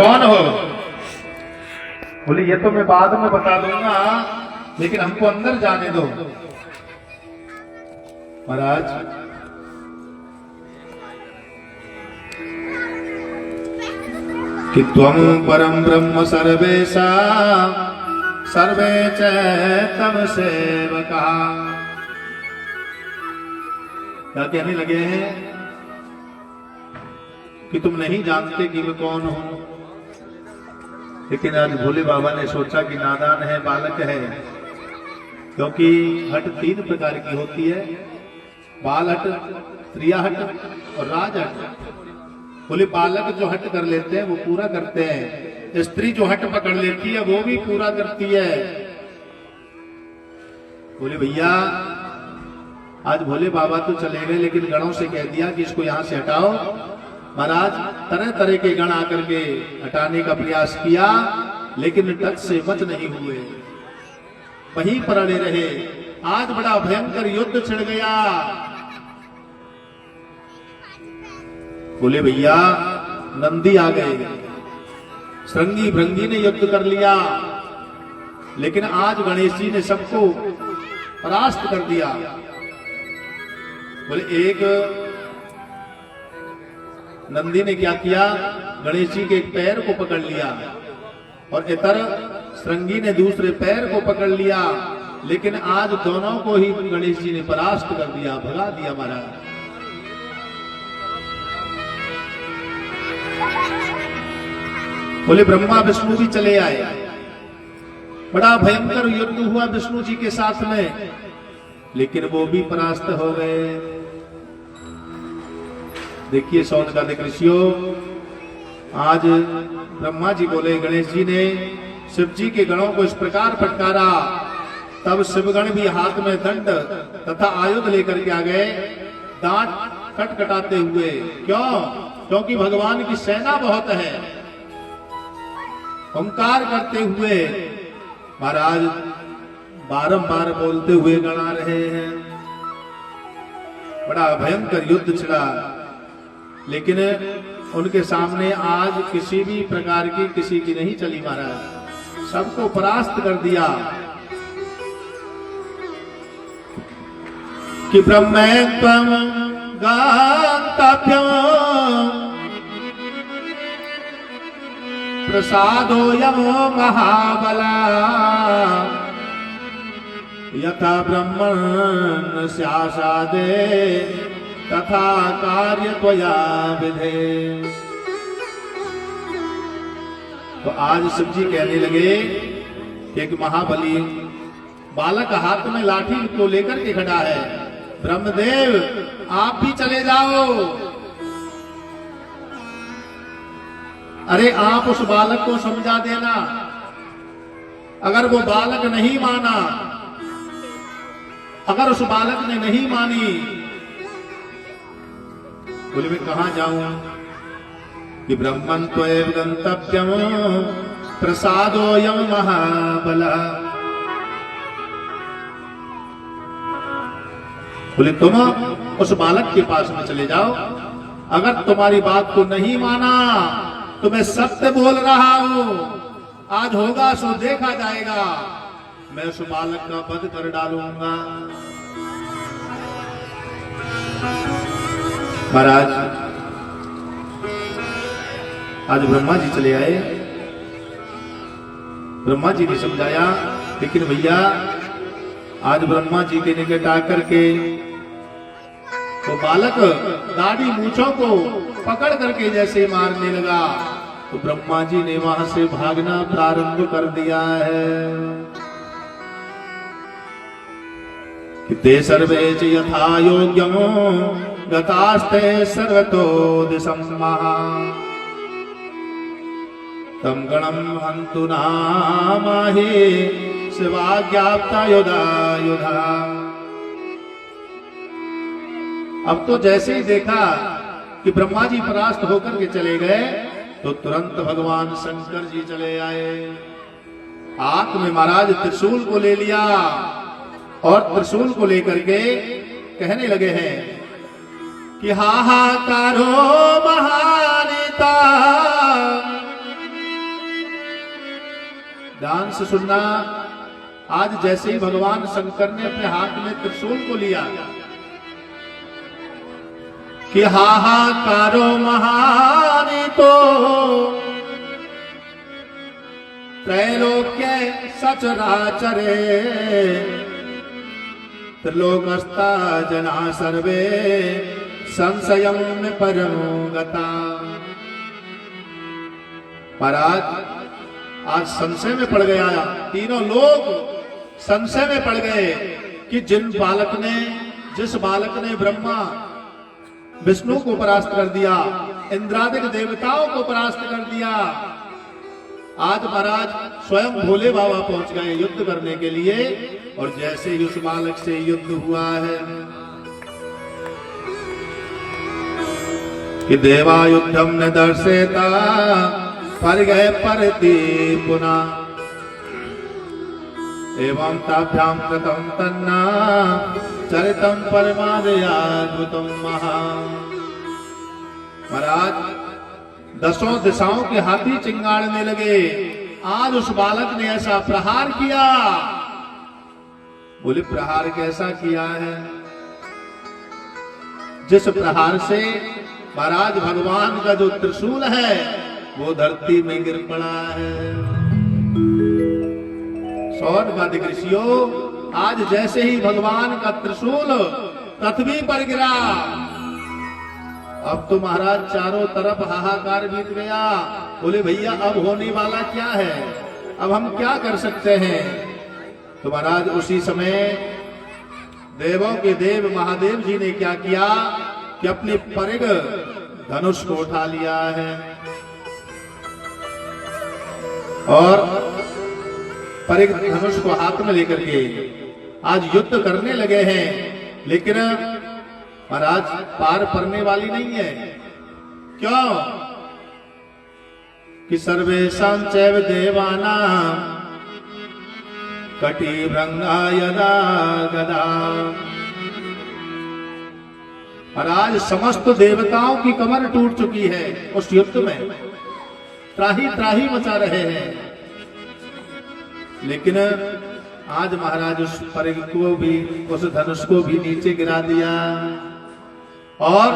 कौन हो? बोले ये तो मैं बाद में बता दूंगा, लेकिन हमको अंदर जाने दो। महाराज कि त्वं परम ब्रह्म सर्वेशा सर्वे च तम सेवका। क्या कहने लगे हैं कि तुम नहीं जानते कि मैं कौन हूं। लेकिन आज भोले बाबा ने सोचा कि नादान है, बालक है, क्योंकि हट तीन प्रकार की होती है, बाल हट, त्रिया हट और राज हट। बोले बालक जो हट कर लेते हैं वो पूरा करते हैं, स्त्री जो हट पकड़ लेती है वो भी पूरा करती है। बोले भैया आज भोले बाबा तो चले गए, लेकिन गणों से कह दिया कि इसको यहां से हटाओ। महाराज तरह तरह के गण आकर के हटाने का प्रयास किया, लेकिन टच से मत नहीं हुए, वहीं पर अड़े रहे। आज बड़ा भयंकर युद्ध छिड़ गया। बोले भैया नंदी आ गए, श्रृंगी भृंगी ने युद्ध कर लिया, लेकिन आज गणेश जी ने सबको परास्त कर दिया। बोले एक नंदी ने क्या किया, गणेश जी के एक पैर को पकड़ लिया और इतर श्रृंगी ने दूसरे पैर को पकड़ लिया, लेकिन आज दोनों को ही गणेश जी ने परास्त कर दिया, भगा दिया महाराज। बोले ब्रह्मा विष्णु भी चले आए, बड़ा भयंकर युद्ध हुआ विष्णु जी के साथ में, लेकिन वो भी परास्त हो गए। देखिए सौनकादिक ऋषियों, आज ब्रह्मा जी बोले गणेश जी ने शिव जी के गणों को इस प्रकार फटकारा, तब शिवगण भी हाथ में दंड तथा आयुध लेकर के आ गए, दांत खटखटाते हुए। क्यों? क्योंकि भगवान की सेना बहुत है। ओंकार करते हुए महाराज बारंबार बोलते हुए गण आ रहे हैं। बड़ा भयंकर युद्ध छिड़ा, लेकिन उनके सामने आज किसी भी प्रकार की किसी की नहीं चली महाराज, सबको परास्त कर दिया। कि ब्रह्मेत्वं गान्तव्यं प्रसादोऽयं महाबला यथा ब्रह्मन् स्यासादे तथा कार्य त्वया विधे। तो आज शिव जी कहने लगे कि एक महाबली बालक हाथ में लाठी को लेकर के खड़ा है, ब्रह्मदेव आप भी चले जाओ। अरे आप उस बालक को समझा देना, अगर वो बालक नहीं माना, अगर उस बालक ने नहीं मानी, बोले मैं कहां जाऊं? कि ब्रह्मन् त्वयैव गन्तव्यं प्रसादोऽयं महाबला। बोले तुम उस बालक के पास में चले जाओ, अगर तुम्हारी बात को नहीं माना तो मैं सत्य बोल रहा हूं, आज होगा सो देखा जाएगा, मैं उस बालक का वध कर डालूंगा। महाराज आज ब्रह्मा जी चले आए, ब्रह्मा जी ने समझाया, लेकिन भैया आज ब्रह्मा जी के निकट आकर के वो बालक दाढ़ी मूंछों को पकड़ करके जैसे मारने लगा, तो ब्रह्मा जी ने वहां से भागना प्रारंभ कर दिया है। कि ते सर्वे च यथा योग्यं गतास्ते सर्वतो दिशं महा तम गणं हन्तु नामाहि शिवाज्ञाप्ता युधा युधा। अब तो जैसे ही देखा कि ब्रह्मा जी परास्त होकर के चले गए, तो तुरंत भगवान शंकर जी चले आए, हाथ में महाराज त्रिशूल को ले लिया और त्रिशूल को लेकर के कहने लगे हैं कि हाहाकारो महानिता ध्यान से सुनना। आज जैसे ही भगवान शंकर ने अपने हाथ में त्रिशूल को लिया कि हाहाकारो महानी तो त्रैलोक्य सचराचरे त्रिलोकस्ता जना सर्वे संशयम में परमो गता। महाराज आज संशय में पड़ गया, तीनों लोग संशय में पड़ गए कि जिस बालक ने ब्रह्मा विष्णु को परास्त कर दिया, इंद्रादिक देवताओं को परास्त कर दिया, आज महाराज स्वयं भोले बाबा पहुंच गए युद्ध करने के लिए। और जैसे ही उस बालक से युद्ध हुआ है कि देवा युद्धम न दर्शेता पर गए परती पुनः एवं ताभ्याम कृतम तन्ना चरितम परमादयाद्भुतम महा। महाराज दसों दिशाओं के हाथी चिंगाड़ने लगे। आज उस बालक ने ऐसा प्रहार किया। बोले प्रहार कैसा किया है? जिस प्रहार से महाराज भगवान का जो त्रिशूल है वो धरती में गिर पड़ा है। सौनकादि ऋषियों, आज जैसे ही भगवान का त्रिशूल पृथ्वी पर गिरा, अब तो महाराज चारों तरफ हाहाकार बीत गया। बोले भैया अब होने वाला क्या है, अब हम क्या कर सकते हैं? तो महाराज उसी समय देवों के देव महादेव जी ने क्या किया कि अपने परिग धनुष को उठा लिया है और परिग धनुष को हाथ में लेकर के आज युद्ध करने लगे हैं। लेकिन महाराज पार पड़ने वाली नहीं है। क्यों? कि सर्वेषां चैव देवानां कटिभृंगा यदा गदा। महाराज समस्त देवताओं की कमर टूट चुकी है उस युद्ध में, त्राही त्राही मचा रहे हैं। लेकिन आज महाराज उस परिग को भी, उस धनुष को भी नीचे गिरा दिया और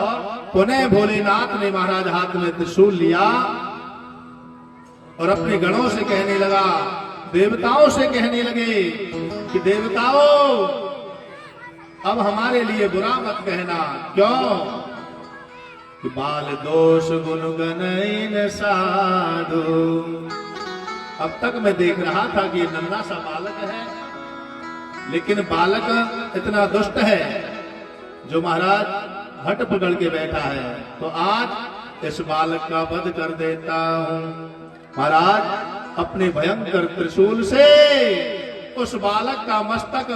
पुनः भोलेनाथ ने महाराज हाथ में त्रिशूल लिया और अपने गणों से कहने लगा, देवताओं से कहने लगे कि देवताओं अब हमारे लिए बुरा मत कहना। क्यों? कि बाल दोष गुण गनैन साधु। अब तक मैं देख रहा था कि ये नन्हा सा बालक है, लेकिन बालक इतना दुष्ट है जो महाराज हट पकड़ के बैठा है। तो आज इस बालक का वध कर देता हूं। महाराज अपने भयंकर त्रिशूल से उस बालक का मस्तक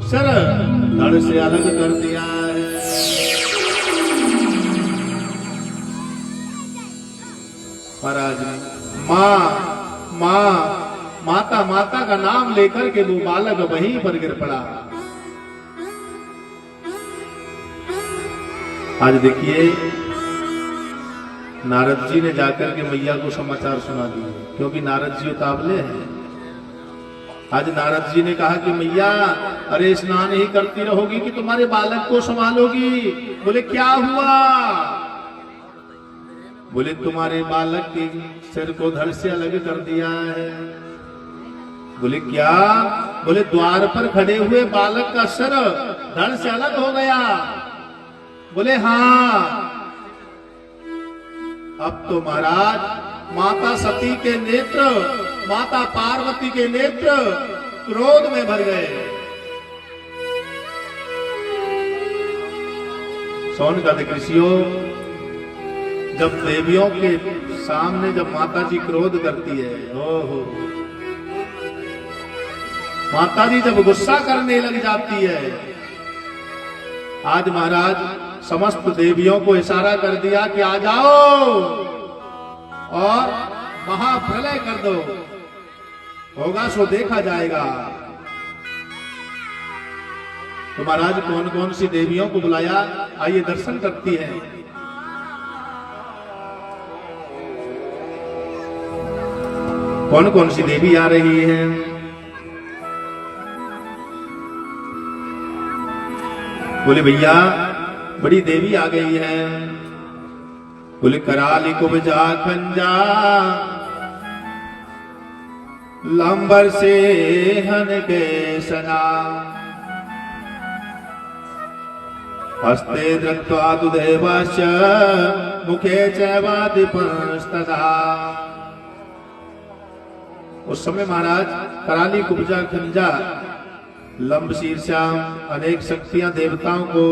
सिर धड़ से अलग कर दिया है। महाराज माता माता का नाम लेकर के वो बालक वहीं पर गिर पड़ा। आज देखिए नारद जी ने जाकर के मैया को समाचार सुना दिया, क्योंकि नारद जी उतावले हैं। आज नारद जी ने कहा कि मैया अरे स्नान ही करती रहोगी कि तुम्हारे बालक को संभालोगी? बोले क्या हुआ? बोले तुम्हारे बालक के सिर को धड़ से अलग कर दिया है। बोले क्या? बोले द्वार पर खड़े हुए बालक का सिर धड़ से अलग हो गया। बोले हाँ। अब तो महाराज माता सती के नेत्र, माता पार्वती के नेत्र क्रोध में भर गए। सौनकादि ऋषियों, जब देवियों के सामने जब माता जी क्रोध करती है, ओहो, माता जी जब गुस्सा करने लग जाती है, आज महाराज समस्त देवियों को इशारा कर दिया कि आ जाओ और महाप्रलय कर दो, होगा सो देखा जाएगा। तो महाराज कौन कौन सी देवियों को बुलाया, आइए दर्शन करती हैं। कौन कौन सी देवी आ रही है? बोले भैया बड़ी देवी आ गई है। बोले कराली कुब्जा खंजा लंबर से हन के सना हस्ते दृत्वा दुदेवश्च मुखे चैवादिपस्तदा। उस समय महाराज कराली कुब्जा खंजा लंब शीर्षाम अनेक शक्तियां देवताओं को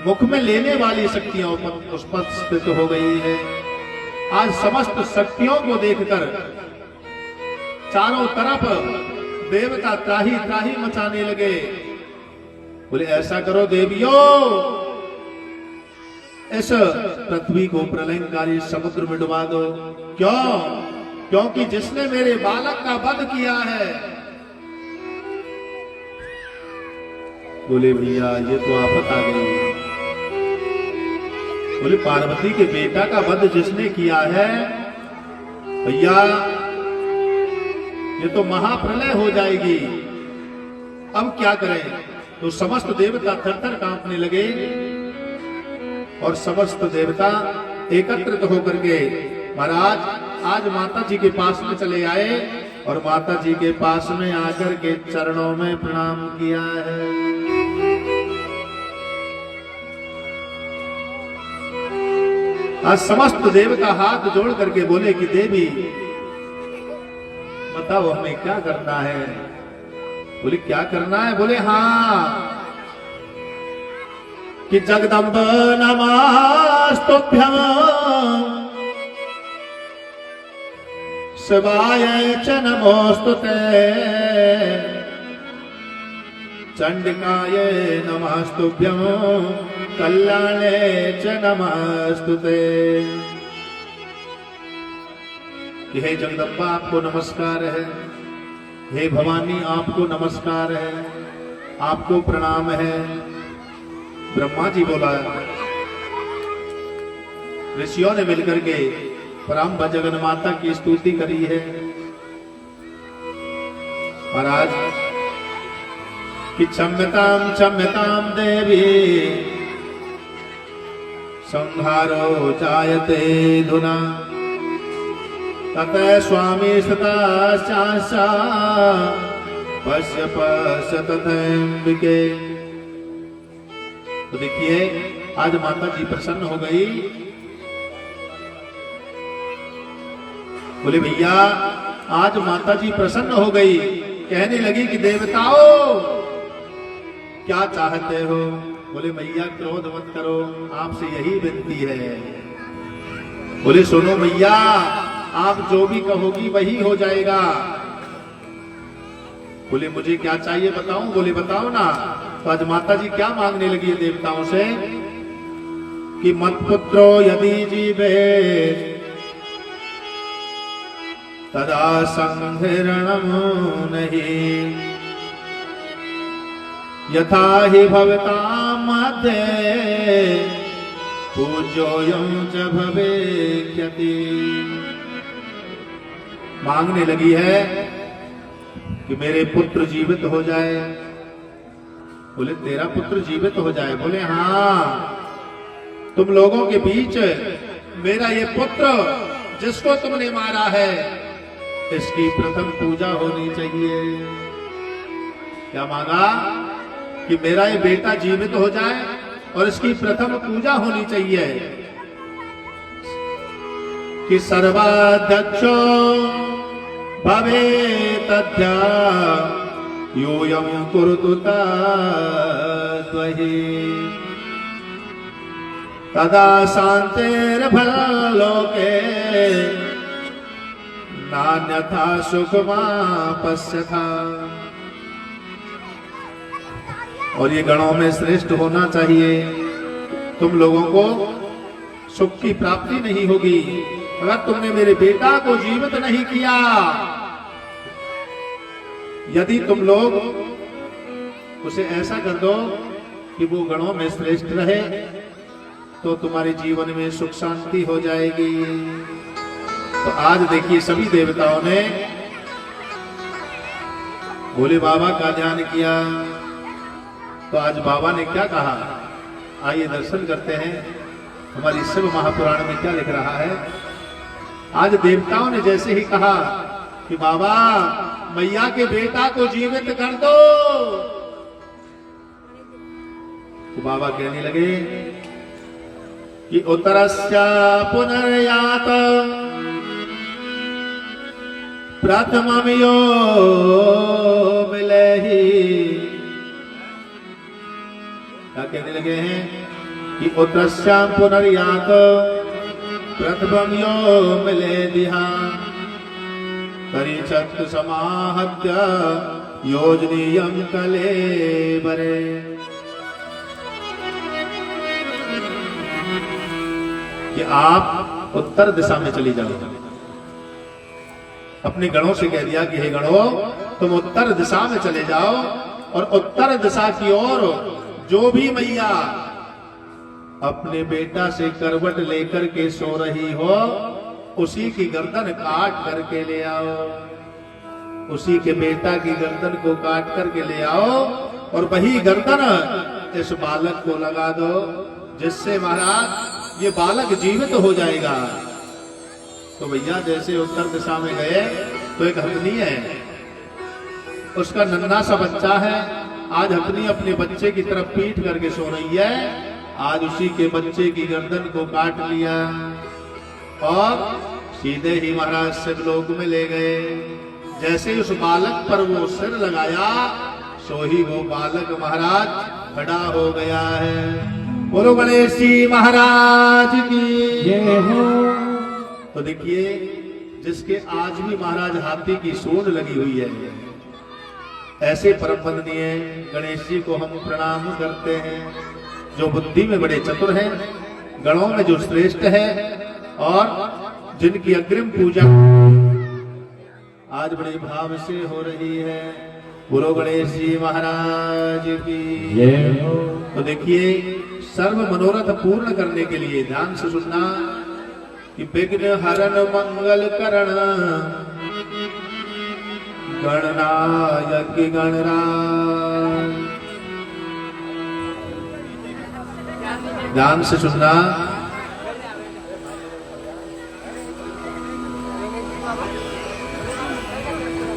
मुख में लेने वाली शक्तियां उपस्थित हो गई है। आज समस्त शक्तियों को देखकर चारों तरफ देवता त्राही त्राही मचाने लगे। बोले ऐसा करो देवियों, इस पृथ्वी को प्रलयंकारी समुद्र में डुबा दो। क्यों? क्योंकि जिसने मेरे बालक का वध किया है। बोले भैया ये तो आफत आ गई। बोले पार्वती के बेटा का वध जिसने किया है भैया ये तो महाप्रलय हो जाएगी। अब क्या करें? तो समस्त देवता थर-थर कांपने लगे और समस्त देवता एकत्रित होकर के महाराज आज माता जी के पास में चले आए और माता जी के पास में आकर के चरणों में प्रणाम किया है। आज समस्त देवता हाथ जोड़ करके बोले कि देवी बताओ हमें क्या करना है? बोले क्या करना है? बोले हाँ कि जगदम्ब नमस्तुभ्यं शिवाय च नमोस्तुते चंडिकाय नमस्तुभ्यं कल्याणे च नमस्तुते। हे जगदम्बा आपको नमस्कार है, हे भवानी आपको नमस्कार है, आपको प्रणाम है। ब्रह्मा जी बोला, ऋषियों ने मिलकर के परम जगन माता की स्तुति करी है। महाराज कि क्षम्यताम क्षम्यताम देवी संहारो जायते धुना तत स्वामी सता पश्य पश्य तथैम्बिके। तो देखिए आज माता जी प्रसन्न हो गई। बोले भैया आज माता जी प्रसन्न हो गई। कहने लगी कि देवताओं क्या चाहते हो? बोले भैया क्रोध मत करो, आपसे यही विनती है। बोले सुनो भैया आप जो भी कहोगी वही हो जाएगा। बोले मुझे क्या चाहिए बताऊं? बोले बताओ ना। तो आज माता जी क्या मांगने लगी है देवताओं से कि मत पुत्रो यदि जीवे तदा संहरणम नहीं यथा हि भवतां मध्ये पूज्योऽयं च भवेक्ष्यति। मांगने लगी है कि मेरे पुत्र जीवित हो जाए। बोले तेरा पुत्र जीवित हो जाए? बोले हाँ, तुम लोगों के बीच मेरा ये पुत्र जिसको तुमने मारा है इसकी प्रथम पूजा होनी चाहिए। क्या मांगा? कि मेरा ये बेटा जीवित हो जाए और इसकी प्रथम पूजा होनी चाहिए। कि सर्वाध्यक्षो भवेतद्या यूयं कुरुतु तद्वहि तदा शान्तिर्भलोके नान्यथा सुखमापश्यथा। और ये गणों में श्रेष्ठ होना चाहिए। तुम लोगों को सुख की प्राप्ति नहीं होगी अगर तुमने मेरे बेटा को जीवित नहीं किया। यदि तुम लोग उसे ऐसा कर दो कि वो गणों में श्रेष्ठ रहे तो तुम्हारे जीवन में सुख शांति हो जाएगी। तो आज देखिए सभी देवताओं ने भोले बाबा का ध्यान किया। तो आज बाबा ने क्या कहा, आइए दर्शन करते हैं हमारी शिव महापुराण में क्या लिख रहा है। आज देवताओं ने जैसे ही कहा कि बाबा मैया के बेटा को जीवित कर दो, तो बाबा कहने लगे कि उत्तरस्य पुनर्यात प्रथमम यो मिलेहि। क्या कहने लगे हैं कि उत्तरस्य पुनर्यात प्रथमम यो मिले दिहा परिचत समाहत्य योजनीयम कलेबरे। कि आप उत्तर दिशा में चली जाओ। अपने गणों से कह दिया कि हे गणों, तुम उत्तर दिशा में चले जाओ और उत्तर दिशा की ओर जो भी मैया अपने बेटा से करवट लेकर के सो रही हो, उसी की गर्दन काट करके ले आओ। उसी के बेटा की गर्दन को काट करके ले आओ और वही गर्दन इस बालक को लगा दो, जिससे महाराज ये बालक जीवित हो जाएगा। तो भैया जैसे उत्तर दिशा में गए तो एक हथनी है, उसका नन्हा सा बच्चा है। आज हथनी अपने बच्चे की तरफ पीठ करके सो रही है। आज उसी के बच्चे की गर्दन को काट लिया और सीधे ही महाराज शिवलोक में ले गए। जैसे उस बालक पर वो सिर लगाया, सो ही वो बालक महाराज खड़ा हो गया है। बोलो गणेश जी महाराज की जय हो। तो देखिए, जिसके आज भी महाराज हाथी की सूंड लगी हुई है, ऐसे परम वंदनीय गणेश जी को हम प्रणाम करते हैं, जो बुद्धि में बड़े चतुर हैं, गणों में जो श्रेष्ठ है और जिनकी अग्रिम पूजा आज बड़े भाव से हो रही है। बोलो गणेश जी महाराज की जय हो। तो देखिए, सर्व मनोरथ पूर्ण करने के लिए ध्यान से सुनना कि विघ्न हरण मंगल करण गणनायक गणराज। ध्यान से सुनना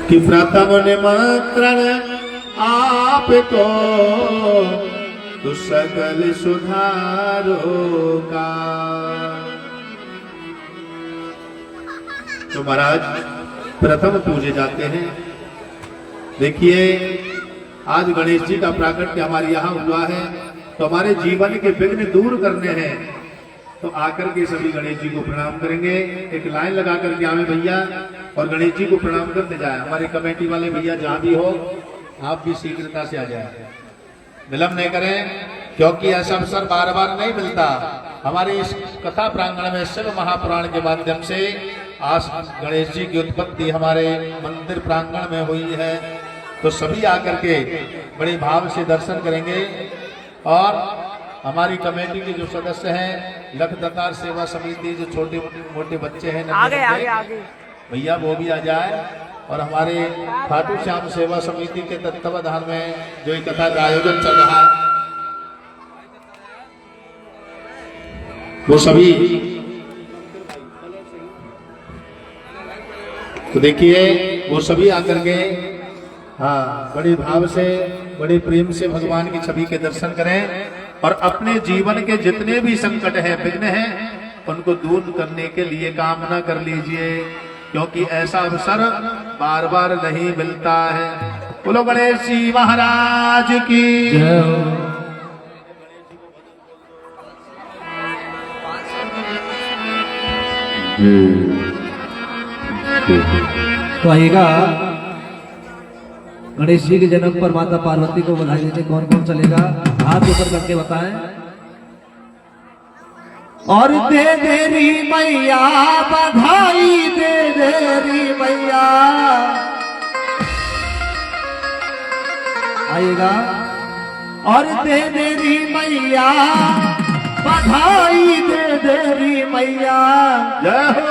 कि प्रथम निमंत्रण आप तो सकल सुधारो का। तो महाराज प्रथम पूजे जाते हैं। देखिए, आज गणेश जी का प्राकट्य हमारे यहाँ हुआ है, तो हमारे जीवन के विघ्न दूर करने हैं। तो आकर के सभी गणेश जी को प्रणाम करेंगे। एक लाइन लगा करके आवे भैया और गणेश जी को प्रणाम करते जाए। हमारे कमेटी वाले भैया जहां भी हो, आप भी शीघ्रता से आ जाए, विलंब नहीं करें, क्योंकि ऐसा अवसर बार बार नहीं मिलता। हमारे इस कथा प्रांगण में शिव महापुराण के माध्यम से आज गणेश जी की उत्पत्ति हमारे मंदिर प्रांगण में हुई है। तो सभी आकर के बड़े भाव से दर्शन करेंगे। और हमारी कमेटी के जो सदस्य हैं, लखदतार सेवा समिति, जो छोटे मोटे बच्चे हैं आगे भैया, वो भी आ जाए। और हमारे खाटू श्याम सेवा समिति के तत्वाधान में जो एक कथा का आयोजन चल रहा है, वो सभी। तो देखिए, वो सभी आकर के बड़े भाव से, बड़े प्रेम से भगवान की छवि के दर्शन करें और अपने जीवन के जितने भी संकट है, विघ्न है, उनको दूर करने के लिए कामना कर लीजिए, क्योंकि ऐसा अवसर बार बार नहीं मिलता है। बोलो गणेश जी महाराज की। तो आइएगा, गणेश जी के जन्म पर माता पार्वती को बधाई देने कौन कौन चलेगा, हाथ ऊपर करके बताएं। और दे देरी मैया बधाई, दे देरी मैया। आइएगा, और दे देरी मैया बधाई दे देवी मैया जय हो।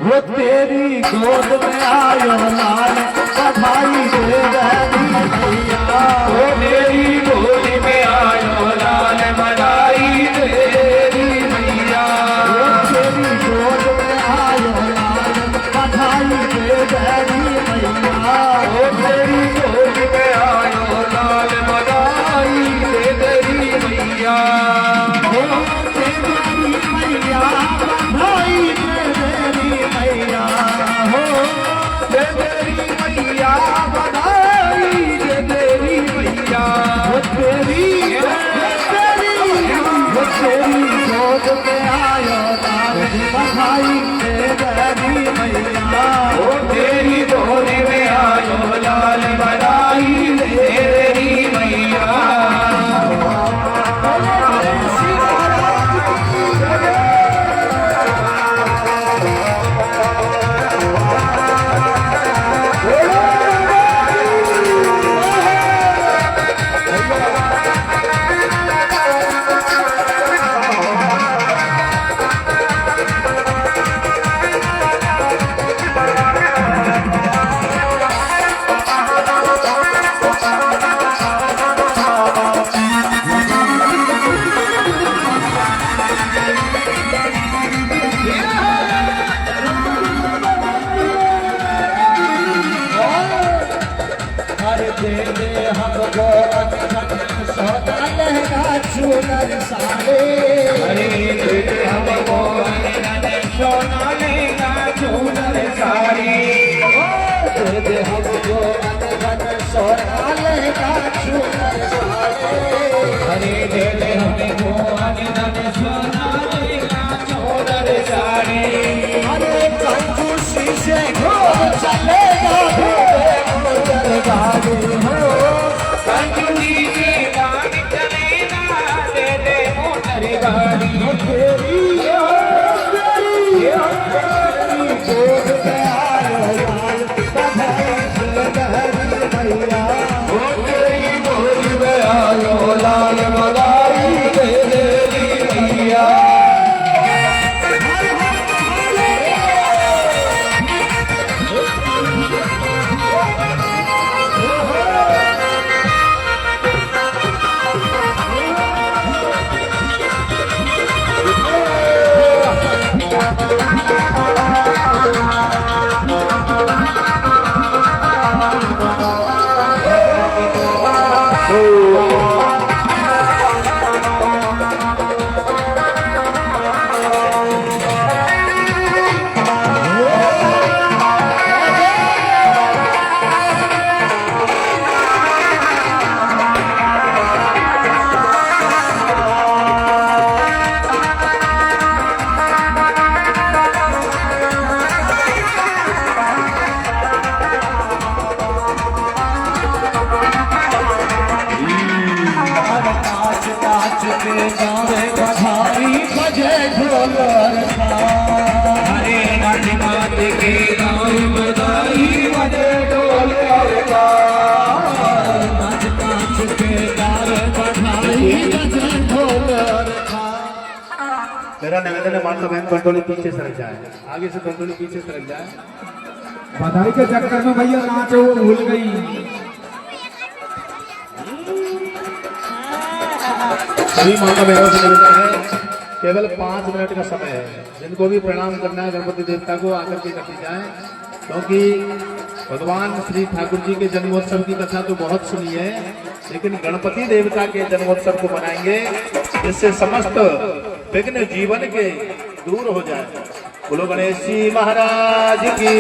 वो तेरी गोद में आयो लाल बधाई दे देवी मैया वो मेरी गोद में आयो लाल बधाई दे देवी मैया वो तेरी गोद में आयो लाल बधाई दे देवी मैया वो मेरी गोद में आयो लाल बधाई दे देवी मैया हो देवी मैया बधाई दे देवी मैया हो दे देवी मैया बधाई दे देवी मैया वो तेरी गोद में आयो लाल बधाई दे देवी मैया वो तेरी गोद में आयो लाल बधाई दे देवी मैया अरे दे दे हमको सोना लहंगा चूनर साले अरे दे दे हमको सोना लहंगा चूनर साड़ी दे दे हमको सोना लहंगा चूनर साले अरे दे दे हमको सोना लहंगा चूनर साड़ी अरे कंजूसी से घर चलेगा गाड़ी हो कंजूसी के बाग चलेगा दे दे मोटर गाड़ी तेरी गोद में आयो लाल बधाई दे देवी मैया वो तेरी गोद में आयो लाल बधाई दे देवी मैया गावे बधाई बजे ढोलर हरे नाच नाच के गाँव बधाई बजे ढोल और नाच नाच के गावे बधाई बजे ढोलर मेरा निवेदन है माता बहन कंट्रोली पीछे सरक जाए, आगे से कंट्रोली पीछे सरक जाए। बधाई के चक्कर में भैया नाचो वो भूल गई। सभी माता बहनों से निवेदन है, केवल 5 मिनट का समय है। जिनको भी प्रणाम करना है गणपति देवता को आकर के करती जाए, क्योंकि भगवान श्री ठाकुर जी के जन्मोत्सव की कथा तो बहुत सुनी है, लेकिन गणपति देवता के जन्मोत्सव को मनाएंगे जिससे समस्त विघ्न जीवन के दूर हो जाए। बोलो गणेश जी महाराज की।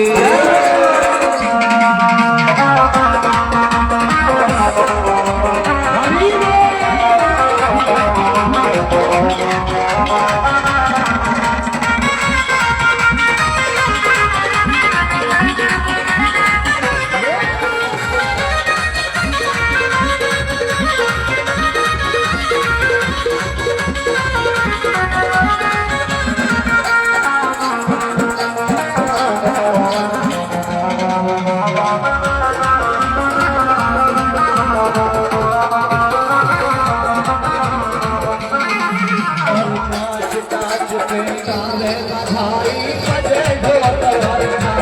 के गावे बधाई बजे ढोल हरता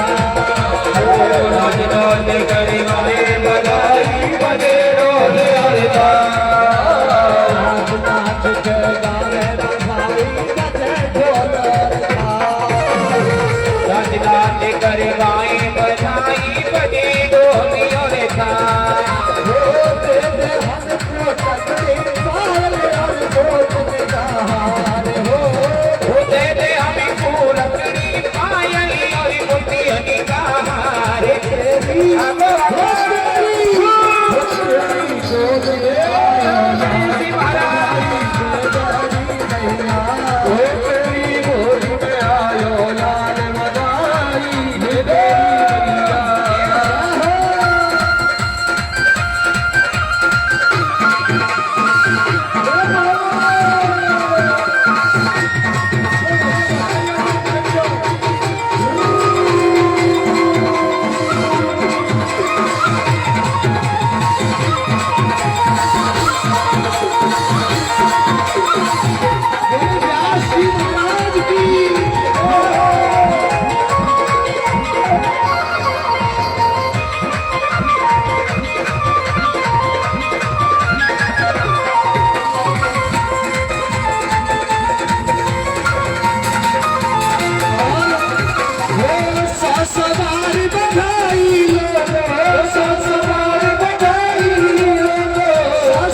नाच नाच करे गाए बधाई बजे ढोल हरता नाच नाच के गावे बधाई बजे ढोल हरता नाच नाच करे गाए बधाई बजे ढोल हरता हो दे दे हन को तकली पाल और गोद में हार हो दे दे हमें पूरकड़ी पायल और मोतियन का हार तेरी गोद में आया श्री महाराज ओ तेरी गोद में आयो लाल मदारी दे सवार बधाई सवार बधाई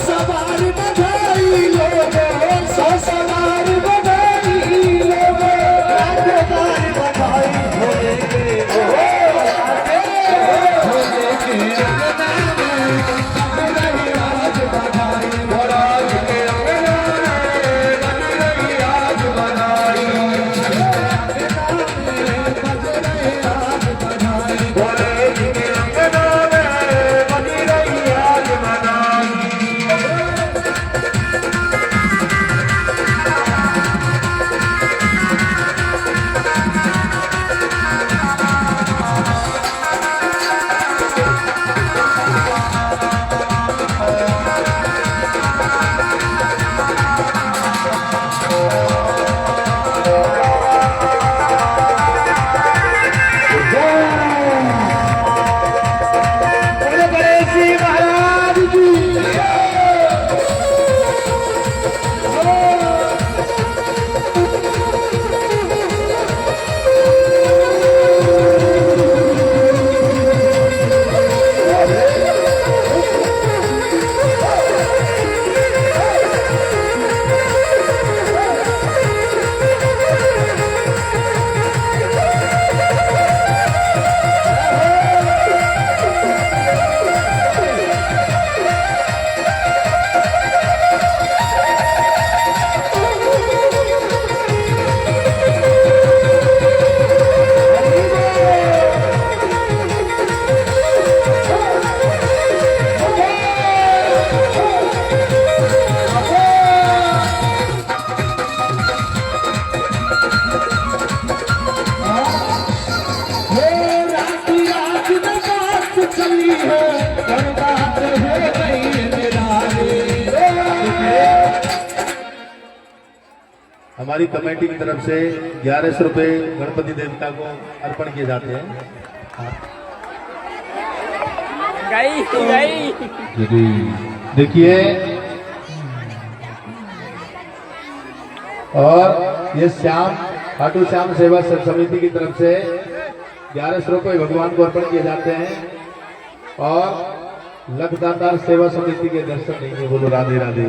सवार बधाई सवार बधाई बधाई भोले के आज बधाई महाराज के अंगना में बन रही आज बधाई भोले जी के अंगना में बन रही आज बधाई बड़े बड़े श्री महाराज की चली है बर्बाद हो गई निराली हमारी कमेटी की तरफ से 1100 रुपए गणपति देवता को अर्पण किए जाते हैं। देखिए, और ये श्याम खाटू श्याम सेवा समिति की तरफ से 1100 रुपए भगवान को अर्पण किए जाते हैं। और लखदातार सेवा समिति के दर्शन नहीं, बोलो राधे राधे।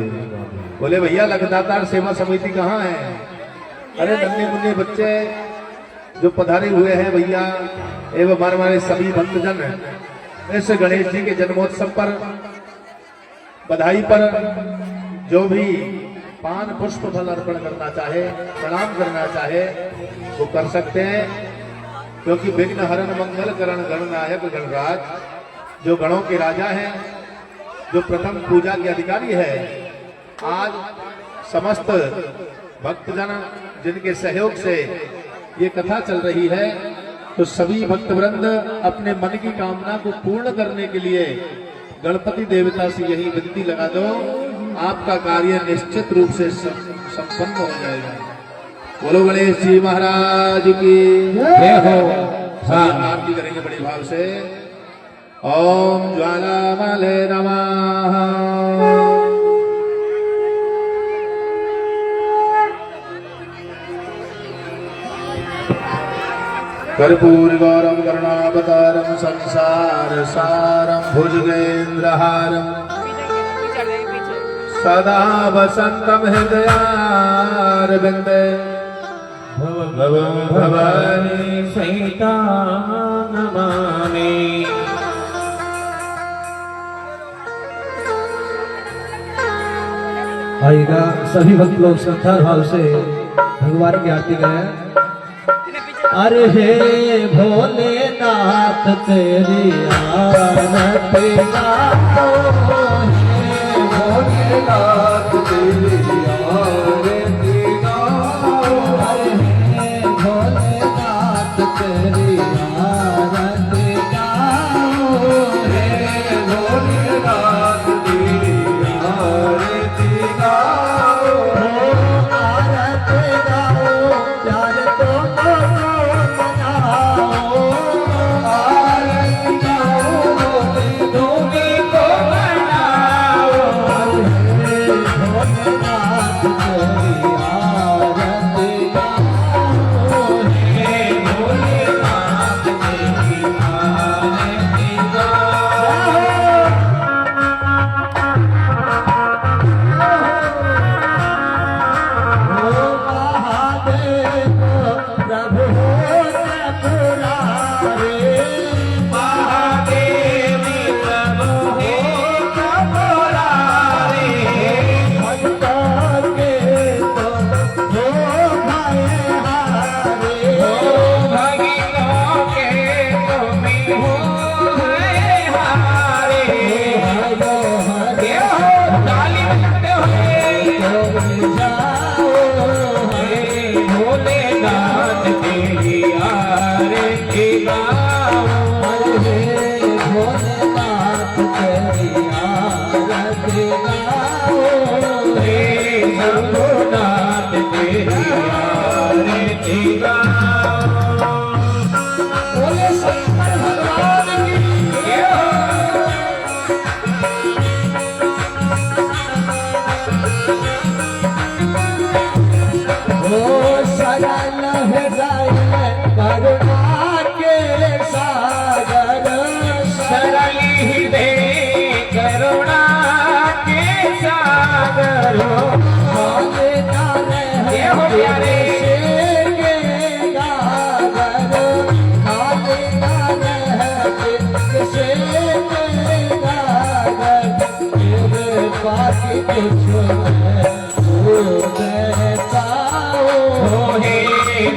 बोले भैया लखदातार सेवा समिति कहाँ है? अरे नन्हे मुन्ने बच्चे जो पधारे हुए हैं भैया एवं हमारे सभी भक्तजन इस गणेश जी के जन्मोत्सव पर बधाई पर जो भी पान पुष्प फल अर्पण करना चाहे, प्रणाम करना चाहे वो कर सकते हैं, क्योंकि विघ्न हरण मंगल करण गणनायक गणराज जो गणों के राजा हैं, जो प्रथम पूजा के अधिकारी है, आज समस्त भक्तजन जिनके सहयोग से ये कथा चल रही है, तो सभी भक्तवृंद अपने मन की कामना को पूर्ण करने के लिए गणपति देवता से यही विनती लगा दो, आपका कार्य निश्चित रूप से संपन्न हो जाएगा। बोलो गणेश जी महाराज की जय हो। हाँ आरती करेंगे बड़े भाव से। ओम ज्वालामले नमः। कर्पूर गौरम करुणावतारम संसार सारम भुजगेन्द्रहारम सदा वसंतम हृदयारविंदे भवानी सहिता नमामि। आइएगा सभी भक्त लोग श्रद्धा भाव से भगवान की आरती करें। अरे हे भोलेनाथ तेरी आरती गाओ, हे भोलेनाथ तेरी आरती गाओ, अरे हे भोलेनाथ तेरी आरती गाओ, हे भोलेनाथ तेरी आरती गाओ, आरती गाओ प्यार तो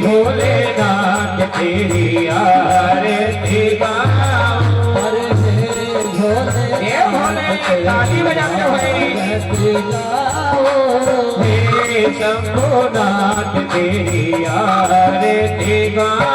भोलेनाथ तेरी आरती गाओ, अरे हे भोले ताली बजाते हुए हे शंभुनाथ तेरी आरती गाओ।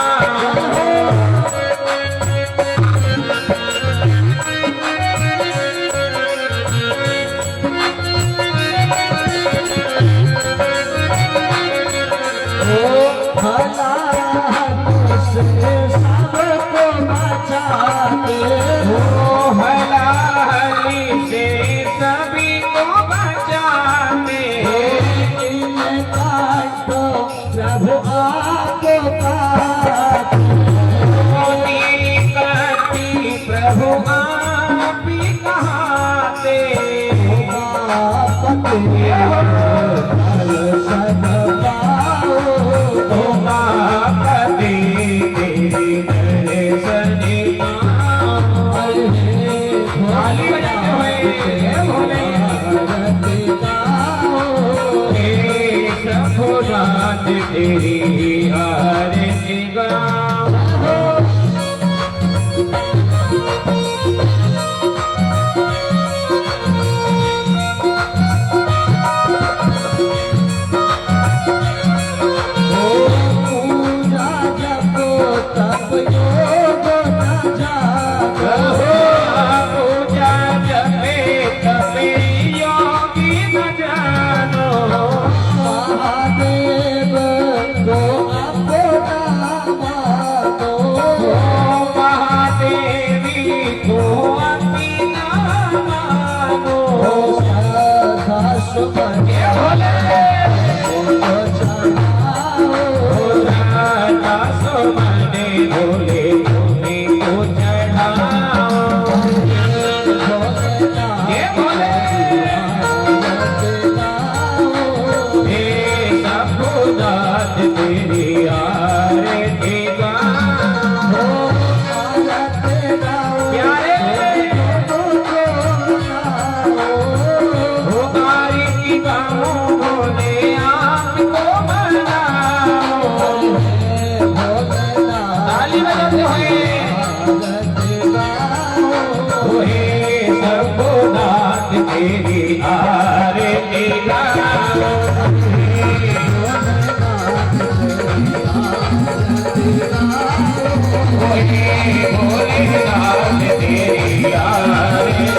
तेरी आरती गाओ। तेरी आरती गाओ प्यारे पुकारी की गाओ भोले आपको मनाओ ताली बजाते हुए हे शंभुनाथ तेरी आरती गाओ भोलेनाथ तेरी आरती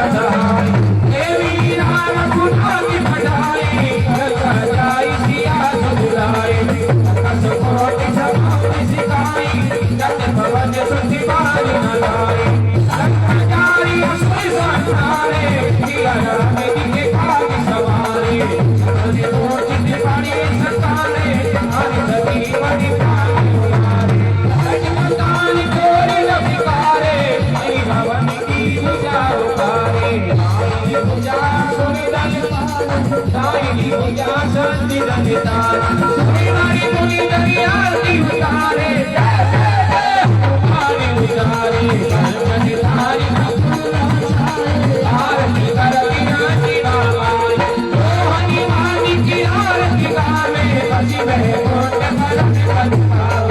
देवी राम गुनाती बजाए जाई सिया बुलाए कोटि समाप्ति सिखाई जत भवन सुधि बार न लाए लंकाचारी असुर संहारे किया राम जी भाग सवारे हरि मोचित पानी संताने हरि सती बड़ी पानी उतारे रजमतान कोरी न भिकारे हरि भवन की पूजा उतारे आई पूजा सुनि दल साई पूजा शांति रहितार सुनि नारी मुनि दरिया की उतारे उतारे उतारे कलकति धारी आरती कर विनाशी बाबाई मोहनी मानी की आरती गावे बसी बहे कोट कलम बदलाओ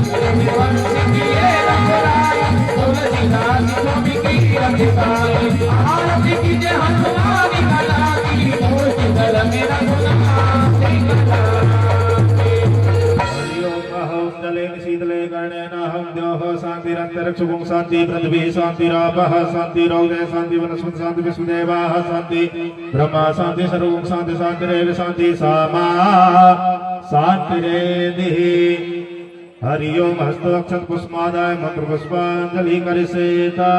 मेरे वंश की ये रखराई तुलसीदास स्वामी की रखवाई आरती कीजे हनुमानी कला की मूर्ति दल मेरा शीतले गणेन हम द्योः शान्तिरन्तरिक्षुं शान्ति पृथ्वी शान्तिरापः शान्तिरौदे शान्ति वनस्पति शान्ति विश्वदेवाः शान्ति ब्रह्मा शान्ति सर्वं शान्ति शान्तिरेव शान्ति सामा शान्तिरेधिः हरि ओम हस्तक्षत पुष्पादाय मंत्र पुष्पांजलि करिसेता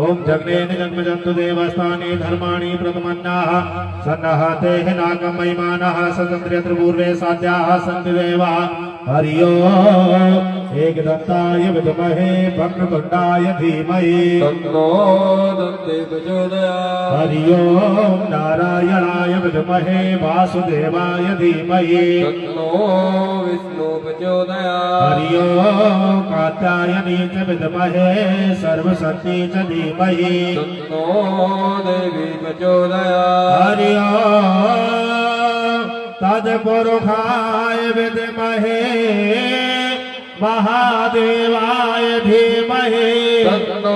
ओम जग्नेन जन्मजन्तु देवस्थाने धर्माणि प्रथमन्नाः सन्नहते नागं महिमानः सतन्त्र्य त्रिपूर्वे साध्याः सन्ति देवाः हरि ओम एकदन्ताय विद्महे वक्रतुण्डाय धीमहि तन्नो दन्ते प्रचोदयात् हरि ओम नारायणाय विद्महे वासुदेवाय धीमहि तन्नो विष्णु प्रचोदयात् हरि ओम कात्यायनी च विद्महे सर्वशक्ति च धीमहि तन्नो देवी प्रचोदयात् हरि ओम तत्पुरुषाय विद्महे महादेवाय धीमहि तन्नो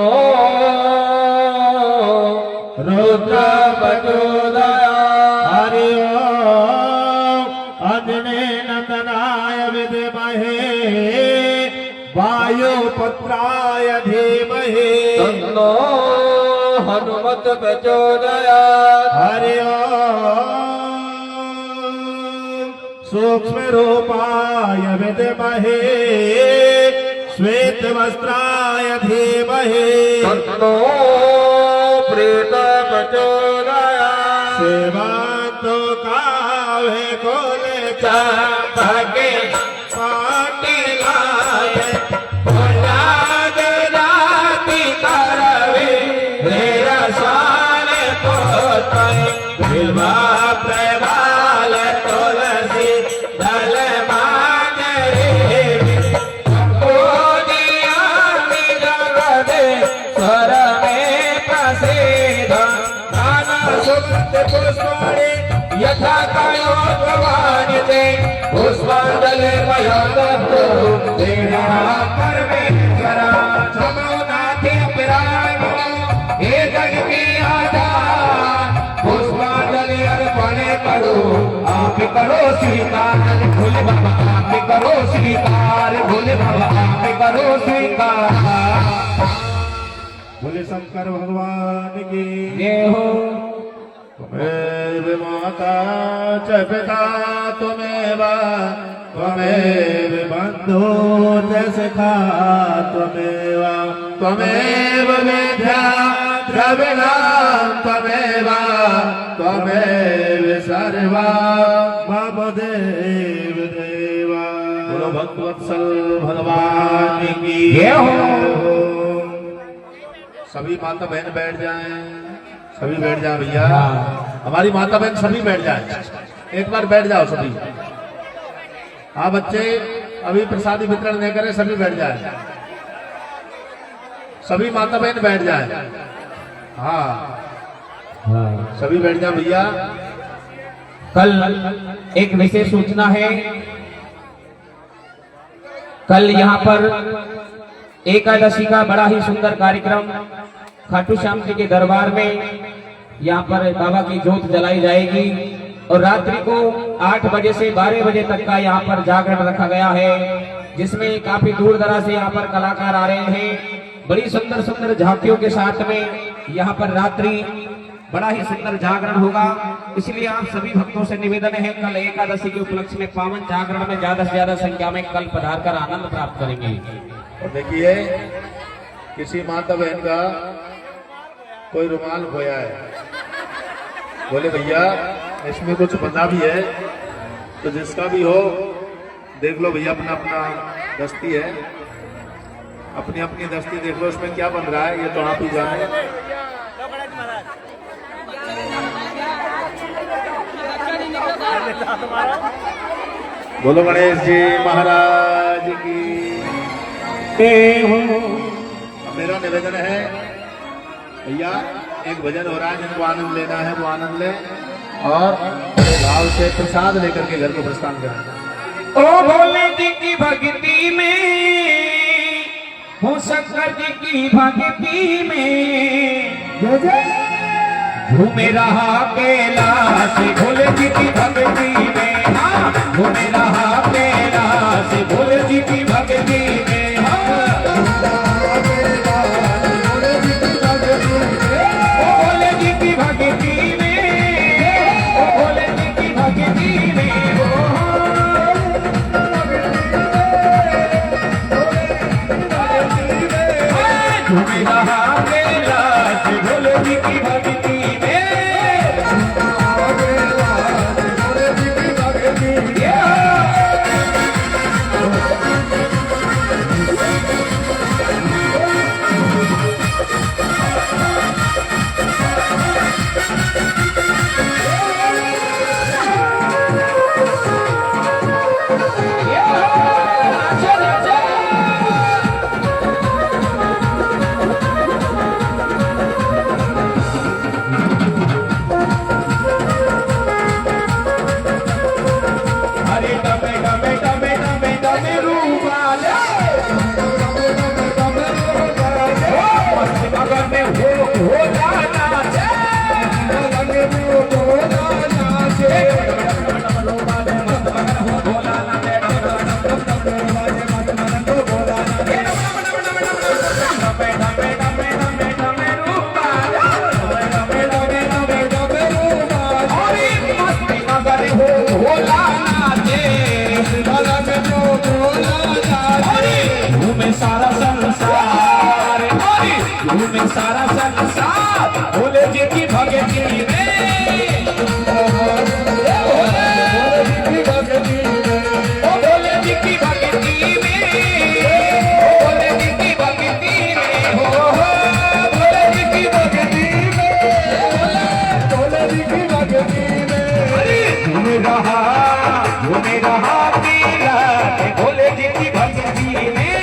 रुद्र प्रचोदयात् हरि ओम अंजने नंदनाय विद्महे वायुपुत्राय धीमहि तन्नो हनुमत प्रचोदयात् हरि ओम सूक्ष्म रूपाय विद्महे श्वेत वस्त्राय धीमहि तन्नो प्रेत प्रचोदयात् सेवांतो कावे कोले भगे पाटिलाय भोलाद राति करवे रे रसाल पोतय बिल्वा प्रभाल तुलसी दल मान रे कोदिया जगदे स्वर में प्रसिद्ध नाना सुगंध पुष्पाणि यथा कायो भवानिते पुष्पांजलि मयदत्तो तेरा परमेश्वरा समो नाथे पिरायो हे जग की आधार पुष्पांजलि अर्पण करो आप करो स्वीकार भोले बाबा आप करो स्वीकार भोले बाबा आप करो स्वीकार बोले शंकर भगवान की जय हो त्वमेव माता च पिता त्वमेव त्वमेव बन्धुश्च सखा त्वमेव त्वमेव विद्या द्रविणं त्वमेव त्वमेव रे बाबा देव देवा। बोलो भक्त वत्सल भगवान की जय हो। सभी माता बहन बैठ जाएं, सभी बैठ जाएं भैया, हमारी माता बहन सभी बैठ जाएं, एक बार बैठ जाओ सभी। हाँ बच्चे अभी प्रसादी वितरण नहीं करें, सभी बैठ जाएं, सभी माता बहन बैठ जाएं। हाँ सभी बैठ जाएं भैया। कल एक विशेष सूचना है, कल यहाँ पर एकादशी का बड़ा ही सुंदर कार्यक्रम खाटू श्याम जी के दरबार में यहाँ पर बाबा की जोत जलाई जाएगी और रात्रि को 8 बजे से 12 बजे तक का यहाँ पर जागरण रखा गया है, जिसमें काफी दूर दराज से यहाँ पर कलाकार आ रहे हैं। बड़ी सुंदर सुंदर झांकियों के साथ में यहाँ पर रात्रि बड़ा ही सुंदर जागरण होगा। इसलिए आप सभी भक्तों से निवेदन है, कल एकादशी के उपलक्ष्य में पावन जागरण में ज्यादा से ज्यादा संख्या में कल पधार कर आनंद प्राप्त करेंगे। और देखिए किसी माता बहन का कोई रुमाल खोया है, बोले भैया इसमें कुछ बंधा भी है, तो जिसका भी हो देख लो भैया, अपना अपना दस्ती है, अपनी अपनी दस्ती देख लो, उसमें क्या बन रहा है ये तो आप ही जाने। बोलो गणेश जी महाराज की। मेरा निवेदन है भैया, एक भजन हो रहा है, जिनको आनंद लेना है वो आनंद ले और बड़े भाव से प्रसाद लेकर के घर को प्रस्थान करें। ओ भोले जी की भक्ति में, हो शंकर जी की भक्ति में, जय जय झूमे रहा कैलाश भोले जी की भक्ति में। हाँ झूमे रहा कैलाश भोले जी की भक्ति में। हाँ ओ भोले जी की भक्ति में, ओ भोले जी की भक्ति में। झूमे रहा कैलाश भोले जी की भक्ति में। सारा संसार, घूमे सारा संसार भोले जी की भक्ति में। भोले जी की भक्ति में, भोले जी की भक्ति में, हो भोले जी की भक्ति में, भोले जी की भक्ति में। घूमे रहा पीला भोले जी की भक्ति में।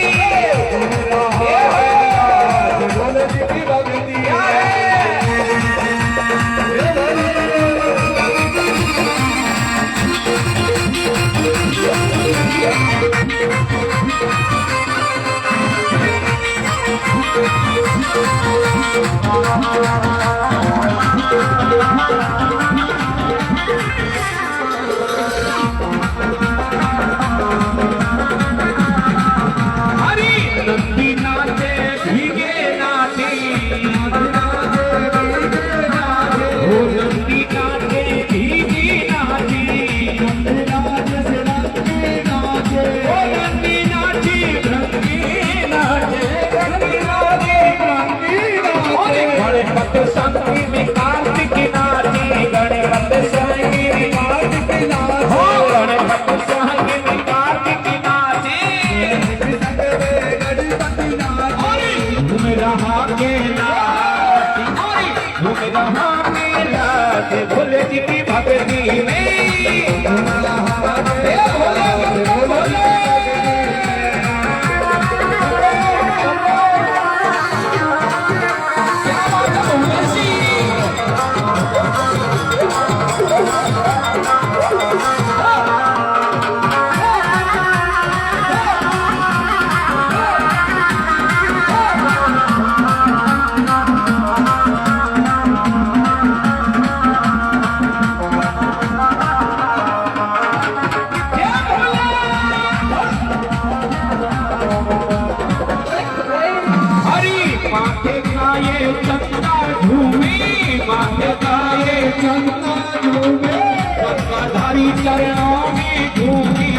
धरी चरणों में झूमी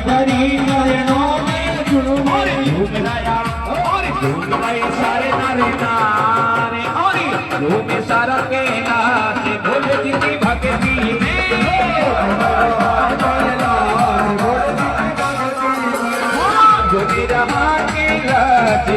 धरी चरणों में झूमी झूम रहा और झूम रहे सारे नारे नारे और झूम सारा के नाच भोले जी की भक्ति में झूम रहा के नाच